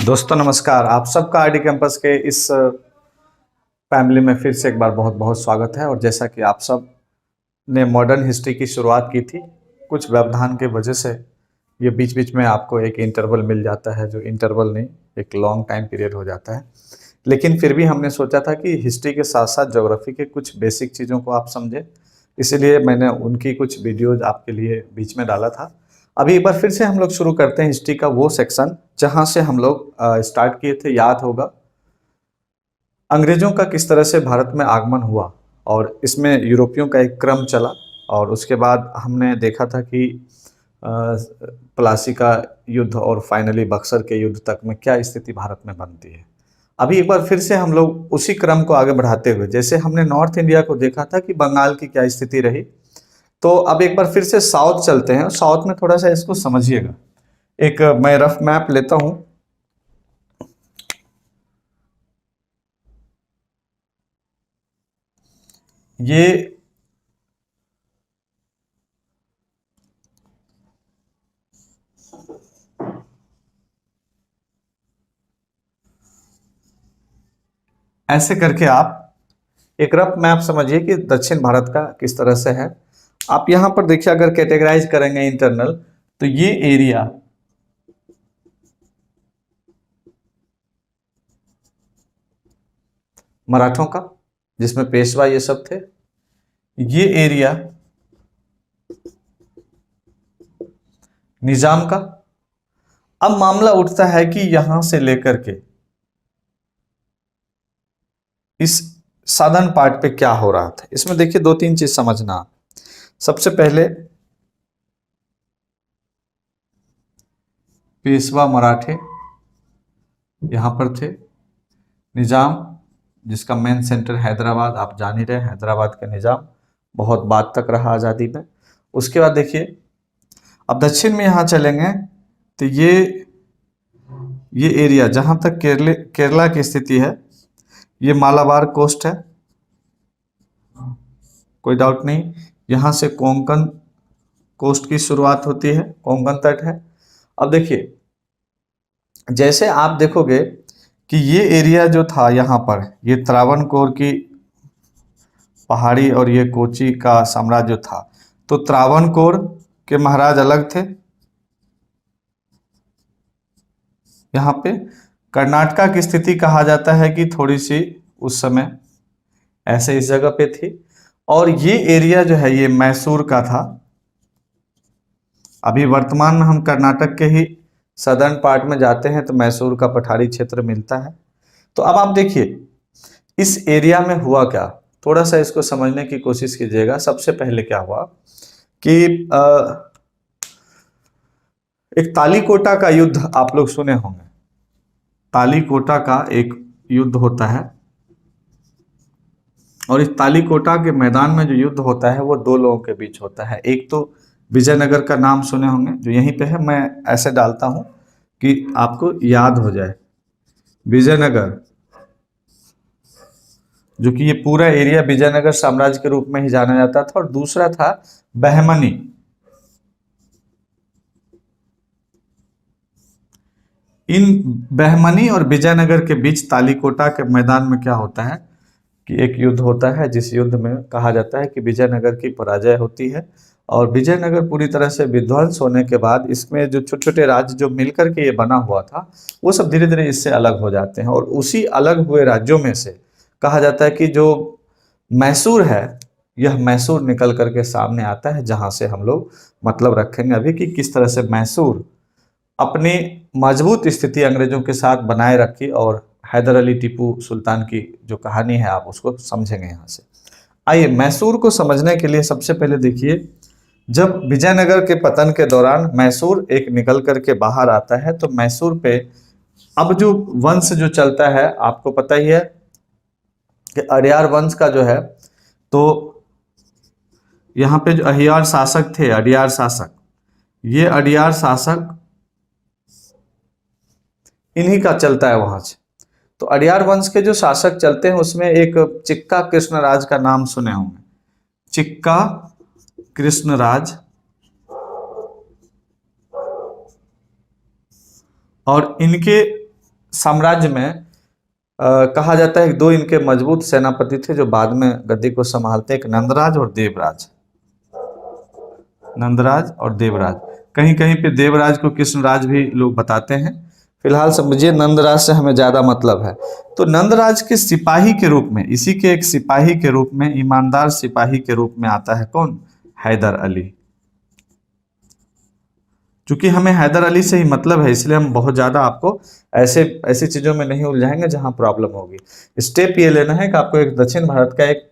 दोस्तों नमस्कार। आप सबका आईडी कैंपस के इस फैमिली में फिर से एक बार बहुत बहुत स्वागत है। और जैसा कि आप सब ने मॉडर्न हिस्ट्री की शुरुआत की थी, कुछ व्यवधान के वजह से ये बीच बीच में आपको एक इंटरवल मिल जाता है, जो इंटरवल नहीं एक लॉन्ग टाइम पीरियड हो जाता है। लेकिन फिर भी हमने सोचा था कि हिस्ट्री के साथ साथ ज्योग्राफी के कुछ बेसिक चीज़ों को आप समझें, इसीलिए मैंने उनकी कुछ वीडियोज आपके लिए बीच में डाला था। अभी एक बार फिर से हम लोग शुरू करते हैं हिस्ट्री का वो सेक्शन जहां से हम लोग स्टार्ट किए थे। याद होगा अंग्रेजों का किस तरह से भारत में आगमन हुआ और इसमें यूरोपियों का एक क्रम चला, और उसके बाद हमने देखा था कि प्लासी का युद्ध और फाइनली बक्सर के युद्ध तक में क्या स्थिति भारत में बनती है। अभी एक बार फिर से हम लोग उसी क्रम को आगे बढ़ाते हुए, जैसे हमने नॉर्थ इंडिया को देखा था कि बंगाल की क्या स्थिति रही, तो अब एक बार फिर से साउथ चलते हैं। साउथ में थोड़ा सा इसको समझिएगा। एक मैं रफ मैप लेता हूं। ये ऐसे करके आप एक रफ मैप समझिए कि दक्षिण भारत का किस तरह से है। आप यहां पर देखिए, अगर कैटेगराइज करेंगे इंटरनल, तो ये एरिया मराठों का, जिसमें पेशवा ये सब थे। ये एरिया निजाम का। अब मामला उठता है कि यहां से लेकर के इस साधन पार्ट पे क्या हो रहा था। इसमें देखिए दो तीन चीज समझना। सबसे पहले पेशवा मराठे यहां पर थे। निजाम, जिसका मेन सेंटर हैदराबाद, आप जान ही रहे हैदराबाद का निजाम बहुत बाद तक रहा आज़ादी में। उसके बाद देखिए अब दक्षिण में यहाँ चलेंगे तो ये एरिया जहाँ तक केरला की स्थिति है, ये मालाबार कोस्ट है, कोई डाउट नहीं। यहाँ से कोंकण कोस्ट की शुरुआत होती है, कोंकण तट है। अब देखिए जैसे आप देखोगे कि ये एरिया जो था यहाँ पर, ये त्रावणकोर की पहाड़ी और ये कोची का साम्राज्य था, तो त्रावणकोर के महाराज अलग थे। यहाँ पे कर्नाटका की स्थिति कहा जाता है कि थोड़ी सी उस समय ऐसे इस जगह पे थी। और ये एरिया जो है ये मैसूर का था। अभी वर्तमान में हम कर्नाटक के ही सदर्न पार्ट में जाते हैं तो मैसूर का पठारी क्षेत्र मिलता है। तो अब आप देखिए इस एरिया में हुआ क्या, थोड़ा सा इसको समझने की कोशिश कीजिएगा। सबसे पहले क्या हुआ कि एक तालीकोटा का युद्ध आप लोग सुने होंगे। तालीकोटा का एक युद्ध होता है, और इस तालीकोटा के मैदान में जो युद्ध होता है वो दो लोगों के बीच होता है। एक तो विजयनगर का नाम सुने होंगे, जो यहीं पे है, मैं ऐसे डालता हूं कि आपको याद हो जाए। विजयनगर, जो कि ये पूरा एरिया विजयनगर साम्राज्य के रूप में ही जाना जाता था। और दूसरा था बहमनी। इन बहमनी और विजयनगर के बीच तालीकोटा के मैदान में क्या होता है कि एक युद्ध होता है, जिस युद्ध में कहा जाता है कि विजयनगर की पराजय होती है। और विजयनगर पूरी तरह से विध्वंस होने के बाद इसमें जो छोटे छोटे राज्य जो मिलकर के ये बना हुआ था, वो सब धीरे धीरे इससे अलग हो जाते हैं। और उसी अलग हुए राज्यों में से कहा जाता है कि जो मैसूर है, यह मैसूर निकल करके सामने आता है, जहां से हम लोग मतलब रखेंगे अभी कि किस तरह से मैसूर अपनी मजबूत स्थिति अंग्रेजों के साथ बनाए रखी। और हैदर अली टीपू सुल्तान की जो कहानी है आप उसको समझेंगे यहाँ से। आइए मैसूर को समझने के लिए सबसे पहले देखिए, जब विजयनगर के पतन के दौरान मैसूर एक निकल करके बाहर आता है, तो मैसूर पे अब जो वंश जो चलता है आपको पता ही है कि अड़ियार वंश का जो है, तो यहाँ पे जो अहियार शासक थे, अड़ियार शासक, ये अड़ियार शासक इन्हीं का चलता है वहां से। तो अड़ियार वंश के जो शासक चलते हैं उसमें एक चिक्का कृष्णराज का नाम सुने होंगे। चिक्का कृष्णराज, और इनके साम्राज्य में कहा जाता है कि दो इनके मजबूत सेनापति थे जो बाद में गद्दी को संभालते, एक नंदराज और देवराज। नंदराज और देवराज, कहीं कहीं पे देवराज को कृष्णराज भी लोग बताते हैं। फिलहाल समझिए नंदराज से हमें ज्यादा मतलब है। तो नंदराज के सिपाही के रूप में, इसी के एक सिपाही के रूप में, ईमानदार सिपाही के रूप में आता है कौन? हैदर अली। चूंकि हमें हैदर अली से ही मतलब है, इसलिए हम बहुत ज्यादा आपको ऐसी चीजों में नहीं उलझाएंगे जहां प्रॉब्लम होगी। स्टेप ये लेना है कि आपको एक दक्षिण भारत का एक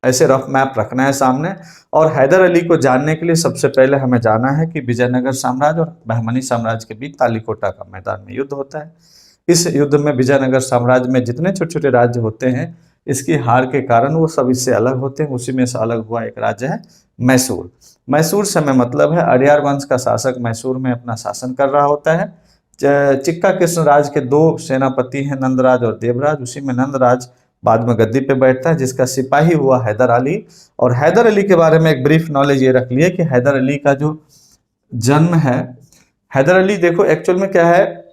ऐसे रफ मैप रखना है सामने, और हैदर अली को जानने के लिए सबसे पहले हमें जाना है कि विजयनगर साम्राज्य और बहमनी साम्राज्य के बीच तालीकोटा का मैदान में युद्ध होता है। इस युद्ध में विजयनगर साम्राज्य में जितने छोटे छोटे राज्य होते हैं, इसकी हार के कारण वो सब इससे अलग होते हैं। उसी में से अलग हुआ एक राज्य है मैसूर। मैसूर से हमें मतलब है अड़ियार वंश का शासक मैसूर में अपना शासन कर रहा होता है। चिक्का कृष्णराज के दो सेनापति हैं, नंदराज और देवराज। उसी में नंदराज बाद में गद्दी पे बैठता है, जिसका सिपाही हुआ हैदर अली। और हैदर अली के बारे में एक ब्रीफ नॉलेज ये रख लिए कि हैदर अली का जो जन्म है, हैदर अली देखो एक्चुअल में क्या है,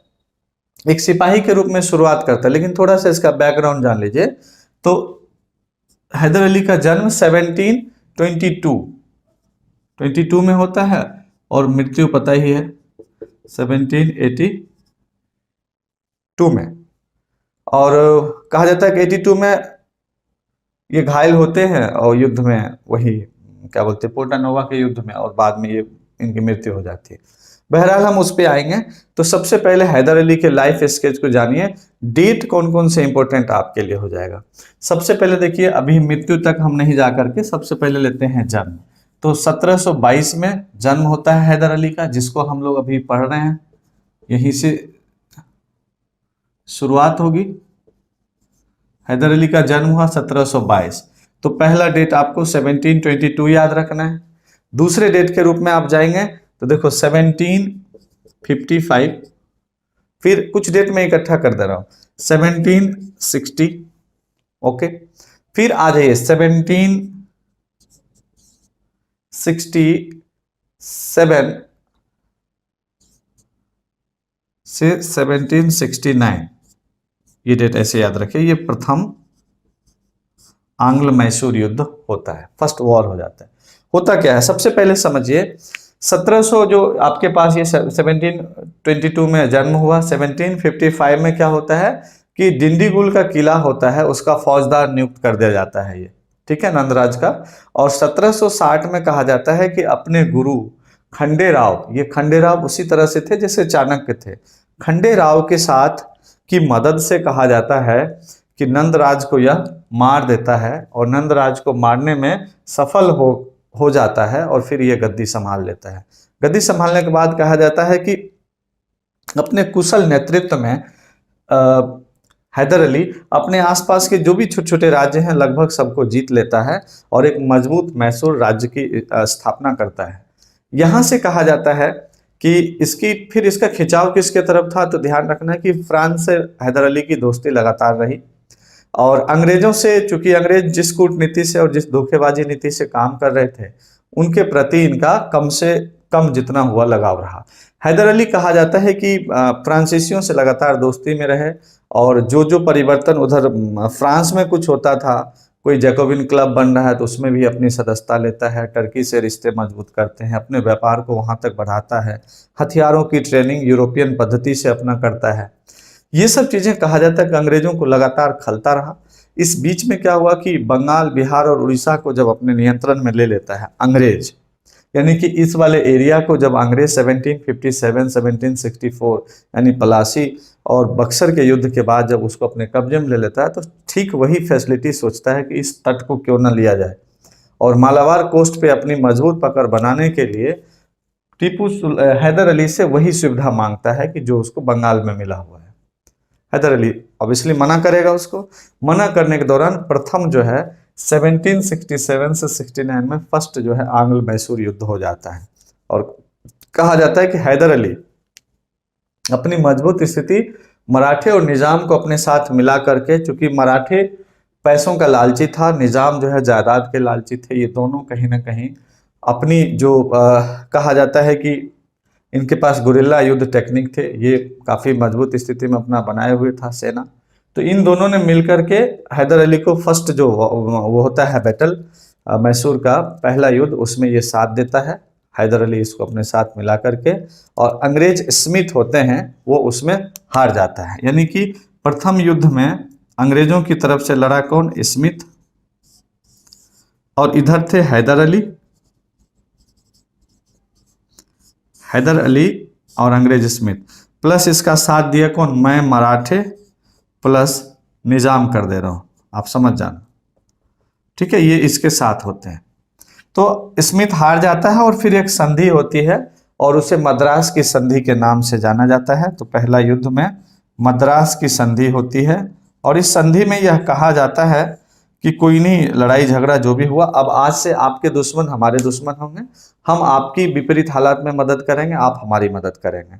एक सिपाही के रूप में शुरुआत करता है, लेकिन थोड़ा सा इसका बैकग्राउंड जान लीजिए। तो हैदर अली का जन्म 1722 में होता है और मृत्यु पता ही है 1782 में। और कहा जाता है कि 82 में ये घायल होते हैं और युद्ध में, वही क्या बोलते हैं, पोर्टानोवा के युद्ध में, और बाद में ये इनकी मृत्यु हो जाती है। बहरहाल हम उस पर आएंगे। तो सबसे पहले हैदर अली के लाइफ स्केच को जानिए। डेट कौन कौन से इंपॉर्टेंट आपके लिए हो जाएगा। सबसे पहले देखिए, अभी मृत्यु तक हम नहीं जा करके सबसे पहले लेते हैं जन्म। तो 1722 में जन्म होता है हैदर अली का, जिसको हम लोग अभी पढ़ रहे हैं, यहीं से शुरुआत होगी। हैदर अली का जन्म हुआ 1722। तो पहला डेट आपको 1722 याद रखना है। दूसरे डेट के रूप में आप जाएंगे तो देखो 1755, फिर कुछ डेट में इकट्ठा कर दे रहा हूं, 1760, ओके। फिर आ जाइए 1767 से 1769, ये डेट ऐसे याद रखिए। ये प्रथम आंग्ल मैसूर युद्ध होता है, फर्स्ट वॉर हो जाता है। होता क्या है, सबसे पहले समझिए 1700 जो आपके पास ये 1722 में जन्म हुआ, 1755 में क्या होता है कि डिंडीगुल का किला होता है, उसका फौजदार नियुक्त कर दिया जाता है, ये ठीक है, नंदराज का। और 1760 में कहा जाता है कि अपने गुरु खंडेराव, ये खंडेराव उसी तरह से थे जैसे चाणक्य थे, खंडेराव के साथ की मदद से कहा जाता है कि नंदराज को यह मार देता है, और नंदराज को मारने में सफल हो जाता है, और फिर यह गद्दी संभाल लेता है। गद्दी संभालने के बाद कहा जाता है कि अपने कुशल नेतृत्व में हैदर अली अपने आसपास के जो भी छोटे छोटे राज्य हैं लगभग सबको जीत लेता है, और एक मजबूत मैसूर राज्य की स्थापना करता है। यहाँ से कहा जाता है कि इसका खिंचाव किसके तरफ था, तो ध्यान रखना है कि फ्रांस से हैदर अली की दोस्ती लगातार रही, और अंग्रेजों से, चूंकि अंग्रेज जिस कूटनीति से और जिस धोखेबाजी नीति से काम कर रहे थे, उनके प्रति इनका कम से कम जितना हुआ लगाव रहा। हैदर अली कहा जाता है कि फ्रांसीसियों से लगातार दोस्ती में रहे, और जो जो परिवर्तन उधर फ्रांस में कुछ होता था, कोई जैकोबिन क्लब बन रहा है तो उसमें भी अपनी सदस्यता लेता है, टर्की से रिश्ते मजबूत करते हैं, अपने व्यापार को वहां तक बढ़ाता है, हथियारों की ट्रेनिंग यूरोपियन पद्धति से अपना करता है। ये सब चीजें कहा जाता है कि अंग्रेजों को लगातार खलता रहा। इस बीच में क्या हुआ कि बंगाल, बिहार और उड़ीसा को जब अपने नियंत्रण में ले लेता है अंग्रेज, यानी कि इस वाले एरिया को जब अंग्रेज 1757, 1764 यानी पलासी और बक्सर के युद्ध के बाद जब उसको अपने कब्जे में ले लेता है, तो ठीक वही फैसिलिटी सोचता है कि इस तट को क्यों न लिया जाए, और मालाबार कोस्ट पे अपनी मजबूत पकड़ बनाने के लिए टीपू हैदर अली से वही सुविधा मांगता है कि जो उसको बंगाल में मिला हुआ है। हैदर अली ऑब्वियसली मना करेगा उसको। मना करने के दौरान प्रथम जो है 1767 से 69 में फर्स्ट जो है आंग्ल मैसूर युद्ध हो जाता है, और कहा जाता है कि हैदर अली अपनी मजबूत स्थिति मराठे और निजाम को अपने साथ मिला करके, चूंकि मराठे पैसों का लालची था, निजाम जो है जायदाद के लालची थे, ये दोनों कहीं ना कहीं अपनी जो कहा जाता है कि इनके पास गुरिल्ला युद्ध टेक्निक थे, ये काफ़ी मजबूत स्थिति में अपना बनाए हुए था सेना। तो इन दोनों ने मिलकर के हैदर अली को फर्स्ट जो वो होता है बैटल मैसूर का पहला युद्ध, उसमें ये साथ देता है। हैदर अली इसको अपने साथ मिला करके, और अंग्रेज स्मिथ होते हैं वो उसमें हार जाता है। यानी कि प्रथम युद्ध में अंग्रेजों की तरफ से लड़ा कौन? स्मिथ, और इधर थे हैदर अली, हैदर अली और अंग्रेज स्मिथ, प्लस इसका साथ दिया कौन? मैं मराठे प्लस निजाम कर दे रहा हूं, आप समझ जाना, ठीक है। ये इसके साथ होते हैं। तो स्मिथ हार जाता है और फिर एक संधि होती है और उसे मद्रास की संधि के नाम से जाना जाता है। तो पहला युद्ध में मद्रास की संधि होती है और इस संधि में यह कहा जाता है कि कोई नहीं, लड़ाई झगड़ा जो भी हुआ, अब आज से आपके दुश्मन हमारे दुश्मन होंगे, हम आपकी विपरीत हालात में मदद करेंगे, आप हमारी मदद करेंगे।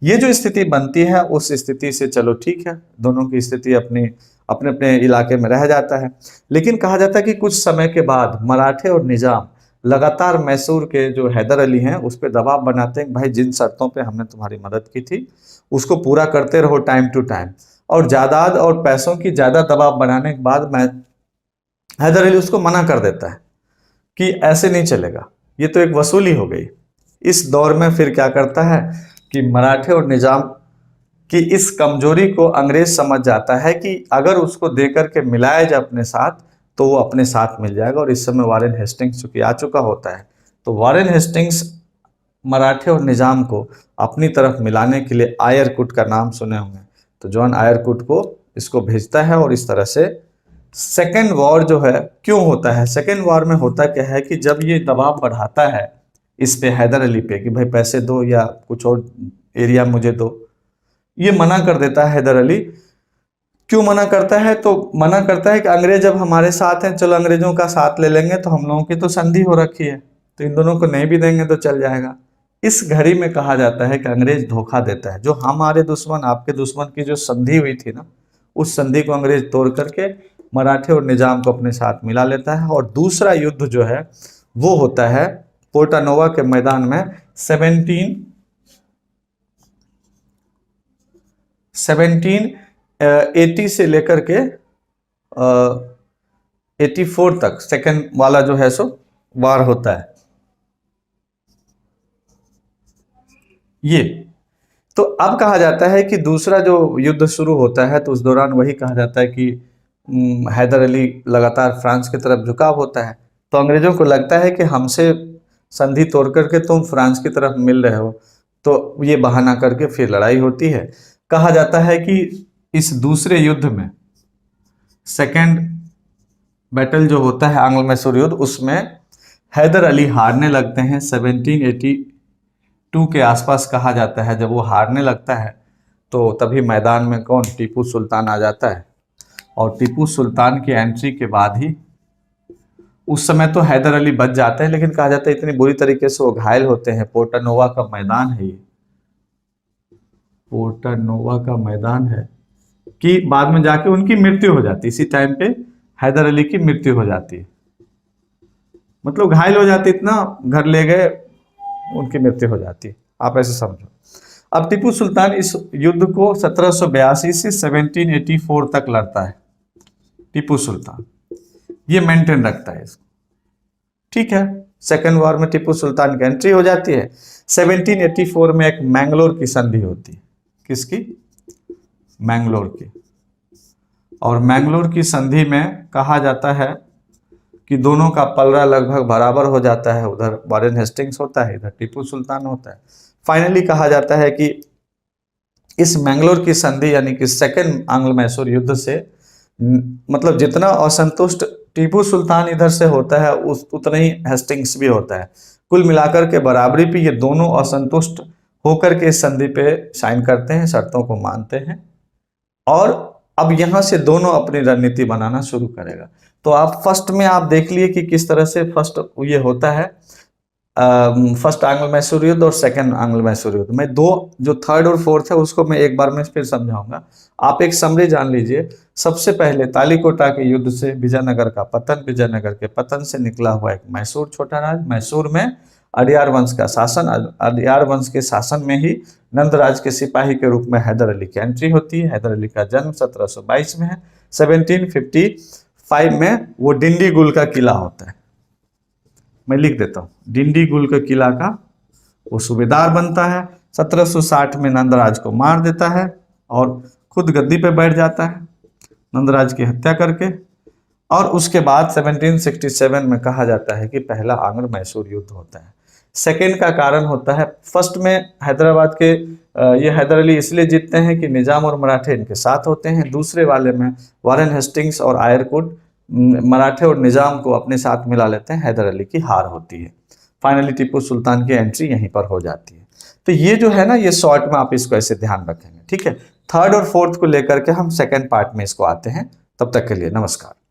ये जो स्थिति बनती है उस स्थिति से चलो ठीक है, दोनों की स्थिति अपने अपने इलाके में रह जाता है। लेकिन कहा जाता है कि कुछ समय के बाद मराठे और निजाम लगातार मैसूर के जो हैदर अली हैं उस पर दबाव बनाते हैं, भाई जिन शर्तों पे हमने तुम्हारी मदद की थी उसको पूरा करते रहो टाइम टू टाइम। और जायदाद और पैसों की ज़्यादा दबाव बनाने के बाद मैं हैदर अली उसको मना कर देता है कि ऐसे नहीं चलेगा, ये तो एक वसूली हो गई। इस दौर में फिर क्या करता है कि मराठे और निजाम की इस कमजोरी को अंग्रेज समझ जाता है कि अगर उसको देकर के मिलाया जाए अपने साथ तो वो अपने साथ मिल जाएगा। और इस समय वारेन हेस्टिंग्स चूंकि आ चुका होता है, तो वारेन हेस्टिंग्स मराठे और निजाम को अपनी तरफ मिलाने के लिए आयरकुट का नाम सुने होंगे, तो जॉन आयरकुट को इसको भेजता है। और इस तरह से सेकेंड वॉर जो है क्यों होता है, सेकेंड वॉर में होता क्या है कि जब ये दबाव बढ़ाता है इस पे हैदर अली पे कि भाई पैसे दो या कुछ और एरिया मुझे दो, ये मना कर देता है हैदर अली। क्यों मना करता है? तो मना करता है कि अंग्रेज जब हमारे साथ हैं, चलो अंग्रेजों का साथ ले लेंगे, तो हम लोगों की तो संधि हो रखी है, तो इन दोनों को नहीं भी देंगे तो चल जाएगा। इस घड़ी में कहा जाता है कि अंग्रेज धोखा देता है, जो हमारे दुश्मन आपके दुश्मन की जो संधि हुई थी ना, उस संधि को अंग्रेज तोड़ करके मराठे और निजाम को अपने साथ मिला लेता है। और दूसरा युद्ध जो है वो होता है पोर्टानोवा के मैदान में 1780 से लेकर के 84 तक सेकेंड वाला जो है सो वार होता है ये। तो अब कहा जाता है कि दूसरा जो युद्ध शुरू होता है तो उस दौरान वही कहा जाता है कि हैदर अली लगातार फ्रांस की तरफ झुकाव होता है। तो अंग्रेजों को लगता है कि हमसे संधि तोड़ करके तुम फ्रांस की तरफ मिल रहे हो, तो ये बहाना करके फिर लड़ाई होती है। कहा जाता है कि इस दूसरे युद्ध में सेकेंड बैटल जो होता है आंग्ल मैसूर युद्ध, उसमें हैदर अली हारने लगते हैं 1782 के आसपास कहा जाता है। जब वो हारने लगता है तो तभी मैदान में कौन? टीपू सुल्तान आ जाता है। और टीपू सुल्तान की एंट्री के बाद ही, उस समय तो हैदर अली बच जाते हैं, लेकिन कहा जाता है इतनी बुरी तरीके से वो घायल होते हैं। पोर्टानोवा का मैदान है ये, पोर्टानोवा का मैदान है कि बाद में जाके उनकी मृत्यु हो जाती है। इसी टाइम पे हैदर अली की मृत्यु हो जाती है, मतलब घायल हो जाती, इतना घर ले गए, उनकी मृत्यु हो जाती है, आप ऐसे समझो। अब टीपू सुल्तान इस युद्ध को 1782 से 1784 तक लड़ता है। टीपू सुल्तान ये मेंटेन रखता है इसको, ठीक है। सेकेंड वॉर में टीपू सुल्तान की एंट्री हो जाती है। 1784 में एक मैंगलोर की संधि होती है। किसकी? मैंगलोर की। और मैंगलोर की संधि में कहा जाता है कि दोनों का पलड़ा लगभग बराबर हो जाता है, उधर वारेन हेस्टिंग्स होता है, इधर टीपू सुल्तान होता है। फाइनली कहा जाता है कि इस मैंगलोर की संधि यानी कि सेकेंड आंग्ल मैसूर युद्ध से मतलब जितना असंतुष्ट टीपू सुल्तान इधर से होता है उतना ही हेस्टिंग्स भी होता है। कुल मिलाकर के बराबरी पे ये दोनों असंतुष्ट होकर के इस संधि पे साइन करते हैं, शर्तों को मानते हैं, और अब यहाँ से दोनों अपनी रणनीति बनाना शुरू करेगा। तो आप फर्स्ट में आप देख लिए कि किस तरह से फर्स्ट ये होता है, फर्स्ट आंग्ल मैसूर युद्ध और सेकंड आंग्ल मैसूर युद्ध। मैं दो जो थर्ड और फोर्थ है उसको मैं एक बार में फिर समझाऊंगा। आप एक समरी जान लीजिए। सबसे पहले तालीकोटा के युद्ध से विजयनगर का पतन, विजयनगर के पतन से निकला हुआ एक मैसूर छोटा राज, मैसूर में अडियार वंश का शासन, अडियार वंश के शासन में ही नंदराज के सिपाही के रूप में हैदर अली की एंट्री होती है। हैदर अली का जन्म 1722 में है। 1755 में वो डिंडी गुल का किला होता है, मैं लिख देता हूँ, डिंडी गुल के किला का वो सूबेदार बनता है। 1760 में नंदराज को मार देता है और खुद गद्दी पे बैठ जाता है नंदराज की हत्या करके। और उसके बाद 1767 में कहा जाता है कि पहला आंग्र मैसूर युद्ध होता है। सेकेंड का कारण होता है, फर्स्ट में हैदराबाद के ये हैदर अली इसलिए जीतते हैं कि निजाम और मराठे इनके साथ होते हैं। दूसरे वाले में वारेन हेस्टिंग्स और आयरकुट मराठे और निजाम को अपने साथ मिला लेते हैं, हैदर अली की हार होती है। फाइनली टीपू सुल्तान की एंट्री यहीं पर हो जाती है। तो ये जो है ना, ये शॉर्ट में आप इसको ऐसे ध्यान रखेंगे, ठीक है। थर्ड और फोर्थ को लेकर के हम सेकेंड पार्ट में इसको आते हैं। तब तक के लिए नमस्कार।